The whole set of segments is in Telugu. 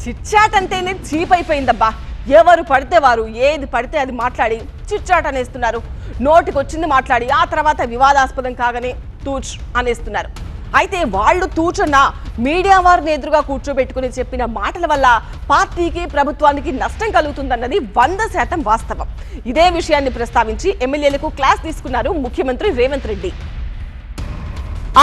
చిట్చాట్ అంటేనే చీప్ అయిపోయిందబ్బా. ఎవరు పడితే వారు ఏది పడితే అది మాట్లాడి చిట్చాట్ అనేస్తున్నారు. నోటికొచ్చింది మాట్లాడి ఆ తర్వాత వివాదాస్పదం కాగానే తూచ్ అనేస్తున్నారు. అయితే వాళ్ళు తూచున్న మీడియా వారిని ఎదురుగా కూర్చోబెట్టుకుని చెప్పిన మాటల వల్ల పార్టీకి ప్రభుత్వానికి నష్టం కలుగుతుందన్నది 100% వాస్తవం. ఇదే విషయాన్ని ప్రస్తావించి ఎమ్మెల్యేలకు క్లాస్ తీసుకున్నారు ముఖ్యమంత్రి రేవంత్ రెడ్డి.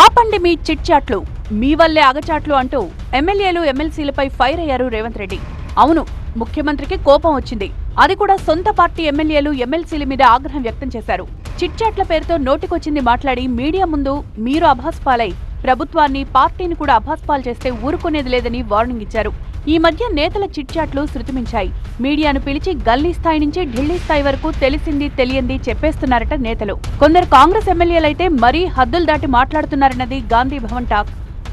ఆపండి మీ చిట్చాట్లు, మీ వల్లే అగచాట్లు అంటూ ఎమ్మెల్యేలు ఎమ్మెల్సీలపై ఫైర్ అయ్యారు రేవంత్ రెడ్డి. అవును, ముఖ్యమంత్రికి కోపం వచ్చింది. అది కూడా సొంత పార్టీ ఎమ్మెల్యేలు ఎమ్మెల్సీల మీద ఆగ్రహం వ్యక్తం చేశారు. చిట్చాట్ల పేరుతో నోటికొచ్చింది మాట్లాడి మీడియా ముందు మీరు అభాస్పాలై ప్రభుత్వాన్ని పార్టీని కూడా అభాస్పాలు చేస్తే ఊరుకునేది లేదని వార్నింగ్ ఇచ్చారు. ఈ మధ్య నేతల చిట్చాట్లు శృతిమించాయి. మీడియాను పిలిచి గల్లీ స్థాయి నుంచి ఢిల్లీ స్థాయి వరకు తెలిసింది తెలియంది చెప్పేస్తున్నారట నేతలు. కొందరు కాంగ్రెస్ ఎమ్మెల్యేలైతే మరీ హద్దులు దాటి మాట్లాడుతున్నారన్నది Gandhi Bhavan talk.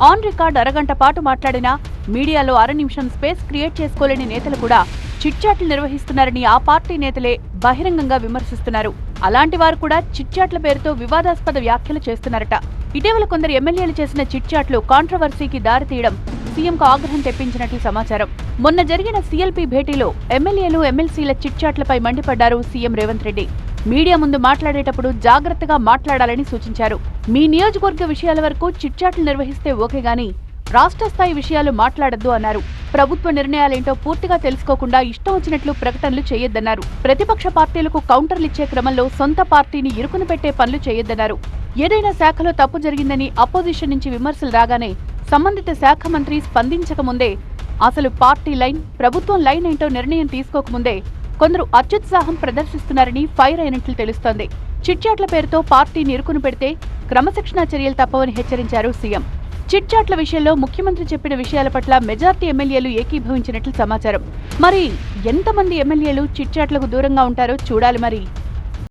On record అరగంట పాటు మాట్లాడినా మీడియాలో అర నిమిషం స్పేస్ క్రియేట్ చేసుకోలేని నేతలు కూడా చిట్చాట్లు నిర్వహిస్తున్నారని ఆ పార్టీ నేతలే బహిరంగంగా విమర్శిస్తున్నారు. అలాంటి వారు కూడా చిట్చాట్ల పేరుతో వివాదాస్పద వ్యాఖ్యలు చేస్తున్నారట. ఇటీవల కొందరు ఎమ్మెల్యేలు చేసిన చిట్చాట్లు కాంట్రవర్సీకి దారితీయడం సీఎంకు ఆగ్రహం తెప్పించినట్లు సమాచారం. మొన్న జరిగిన సీఎల్పీ భేటీలో ఎమ్మెల్యేలు ఎమ్మెల్సీల చిట్చాట్లపై మండిపడ్డారు సీఎం రేవంత్ రెడ్డి. మీడియా ముందు మాట్లాడేటప్పుడు జాగ్రత్తగా మాట్లాడాలని సూచించారు. మీ నియోజకవర్గ విషయాల వరకు చిట్చాట్లు నిర్వహిస్తే ఓకే గానీ రాష్ట్ర స్థాయి విషయాలు మాట్లాడొద్దు అన్నారు. ప్రభుత్వ నిర్ణయాలేంటో పూర్తిగా తెలుసుకోకుండా ఇష్టం వచ్చినట్లు ప్రకటనలు చేయొద్దన్నారు. ప్రతిపక్ష పార్టీలకు కౌంటర్లిచ్చే క్రమంలో సొంత పార్టీని ఇరుకును పెట్టే పనులు చేయొద్దన్నారు. ఏదైనా శాఖలో తప్పు జరిగిందని అపోజిషన్ నుంచి విమర్శలు రాగానే సంబంధిత శాఖ మంత్రి స్పందించకముందే, అసలు పార్టీ లైన్ ప్రభుత్వం లైన్ ఏంటో నిర్ణయం తీసుకోకముందే కొందరు అత్యుత్సాహం ప్రదర్శిస్తున్నారని ఫైర్ అయినట్లు తెలుస్తోంది. చిట్చాట్ల పేరుతో పార్టీని ఇరుకును పెడితే క్రమశిక్షణా చర్యలు తప్పవని హెచ్చరించారు సీఎం. చిట్చాట్ల విషయంలో ముఖ్యమంత్రి చెప్పిన విషయాల పట్ల మెజార్టీ ఎమ్మెల్యేలు ఏకీభవించినట్లు సమాచారం. మరి ఎంతమంది ఎమ్మెల్యేలు చిట్చాట్లకు దూరంగా ఉంటారో చూడాలి మరి.